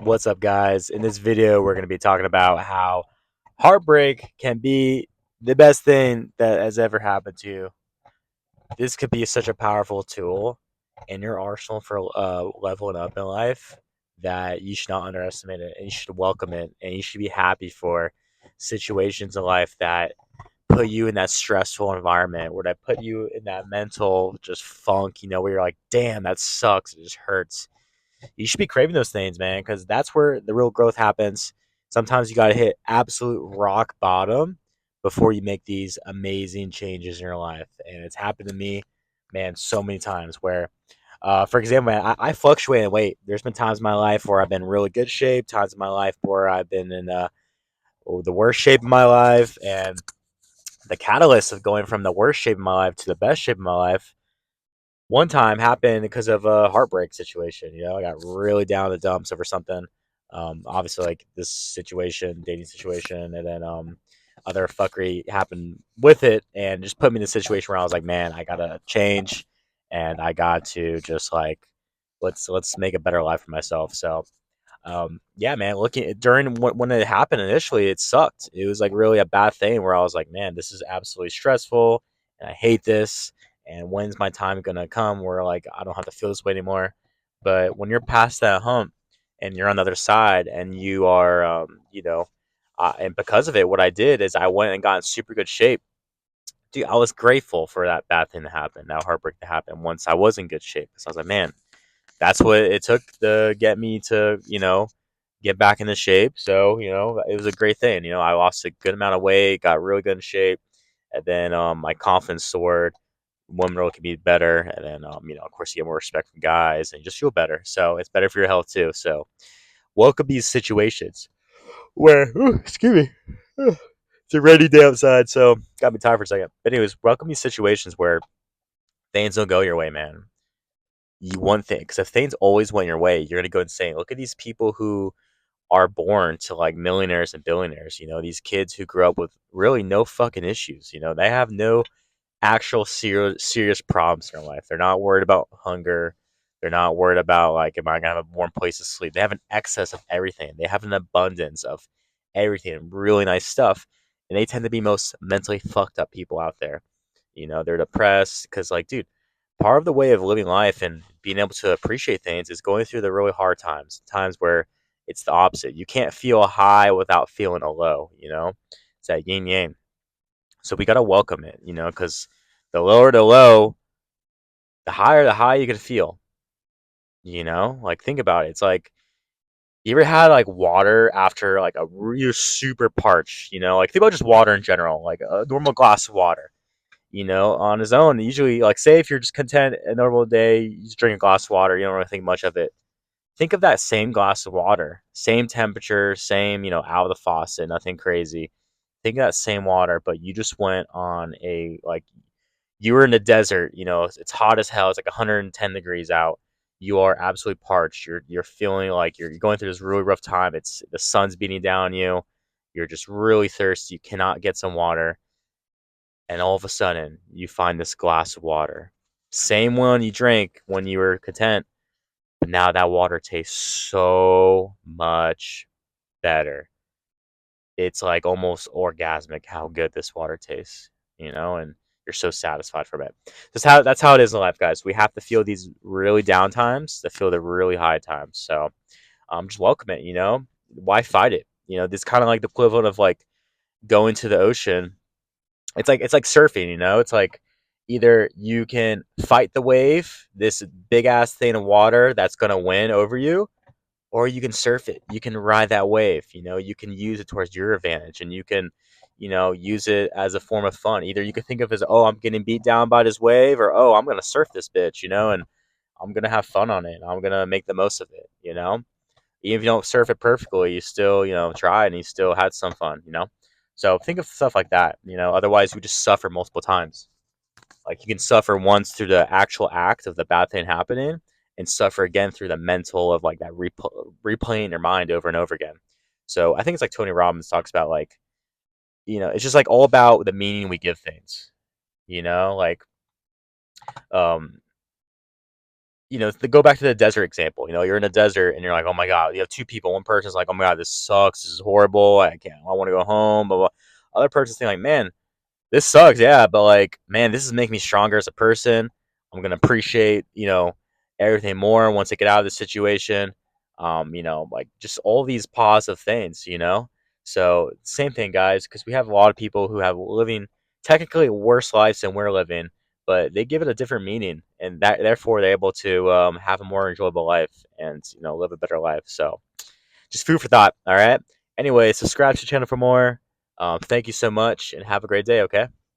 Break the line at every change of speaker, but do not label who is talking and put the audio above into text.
What's up, guys? In this video, we're going to be talking about how heartbreak can be the best thing that has ever happened to you. This could be such a powerful tool in your arsenal for leveling up in life that you should not underestimate it, and you should welcome it, and you should be happy for situations in life that put you in that stressful environment, where that put you in that mental just funk, where you're like, damn, that sucks. It just hurts. You should be craving those things, man, because that's where the real growth happens. Sometimes you got to hit absolute rock bottom before you make these amazing changes in your life. And it's happened to me, man, so many times where, for example, man, I fluctuate in weight. There's been times in my life where I've been in really good shape, times in my life where I've been in the worst shape of my life. And the catalyst of going from the worst shape of my life to the best shape of my life one time happened because of a heartbreak situation. I got really down in the dumps over something. Obviously, like this situation, dating situation, and then other fuckery happened with it, and just put me in a situation where I was like, man, I gotta change, and I got to just like let's make a better life for myself. So yeah, man, looking during when it happened initially, it sucked. It was like really a bad thing where I was like, man, this is absolutely stressful and I hate this. And when's my time gonna come where like I don't have to feel this way anymore? But when you're past that hump and you're on the other side and you are, and because of it, what I did is I went and got in super good shape. Dude, I was grateful for that bad thing to happen, that heartbreak to happen once I was in good shape. Because I was like, man, that's what it took to get me to, get back into shape. So, it was a great thing. I lost a good amount of weight, got really good in shape, and then my confidence soared. Women really can be better, and then of course, you get more respect from guys, and you just feel better. So it's better for your health too. So welcome these situations where, ooh, excuse me, it's a rainy day outside, so got me tired for a second. But anyways, welcome these situations where things don't go your way, man. You one thing, because if things always went your way, you're gonna go insane. Look at these people who are born to like millionaires and billionaires. These kids who grew up with really no fucking issues. They have no actual serious problems in their life. They're not worried about hunger. They're not worried about like, am I gonna have a warm place to sleep? They have an excess of everything. They have an abundance of everything and really nice stuff. And they tend to be most mentally fucked up people out there. They're depressed because, like, dude, part of the way of living life and being able to appreciate things is going through the really hard times where it's the opposite. You can't feel a high without feeling a low. It's that yin yang. So we got to welcome it, because the lower the low, the higher the high you can feel. Like, think about it. It's like, you ever had like water after like a real super parch, like think about just water in general, like a normal glass of water, on his own. Usually, like, say if you're just content a normal day, you just drink a glass of water, you don't really think much of it. Think of that same glass of water, same temperature, same, out of the faucet, nothing crazy. Think of that same water, but you just went on like, you were in the desert, it's hot as hell, it's like 110 degrees out. You are absolutely parched. You're feeling like you're going through this really rough time. It's the sun's beating down on you. You're just really thirsty. You cannot get some water, and all of a sudden you find this glass of water. Same one you drank when you were content, but now that water tastes so much better. It's like almost orgasmic how good this water tastes, and you're so satisfied from it. That's how it is in life, guys. We have to feel these really down times to feel the really high times. So just welcome it. Why fight it? This kind of like the equivalent of like going to the ocean. It's like surfing. It's like either you can fight the wave, this big ass thing of water that's gonna win over you, or you can surf it. You can ride that wave. You can use it towards your advantage, and you can, use it as a form of fun. Either you can think of it as, oh, I'm getting beat down by this wave, or oh, I'm gonna surf this bitch, and I'm gonna have fun on it. I'm gonna make the most of it. Even if you don't surf it perfectly, you still, try and you still had some fun. So think of stuff like that. Otherwise, you just suffer multiple times. Like, you can suffer once through the actual act of the bad thing happening, and suffer again through the mental of like that replaying in your mind over and over again. So I think it's like Tony Robbins talks about, like, it's just like all about the meaning we give things. Like, um, go back to the desert example. You're in a desert and you're like, oh my god, you have two people. One person's like, oh my god, this sucks. This is horrible. I can't. I want to go home. Blah, blah. Other person's thinking like, man, this sucks, yeah, but like, man, this is making me stronger as a person. I'm gonna appreciate, everything more once I get out of this situation. Like just all these positive things. So same thing, guys, because we have a lot of people who have living technically worse lives than we're living, but they give it a different meaning, and that therefore they're able to have a more enjoyable life and live a better life. So just food for thought. All right. Anyway, subscribe to the channel for more. Thank you so much, and have a great day. Okay.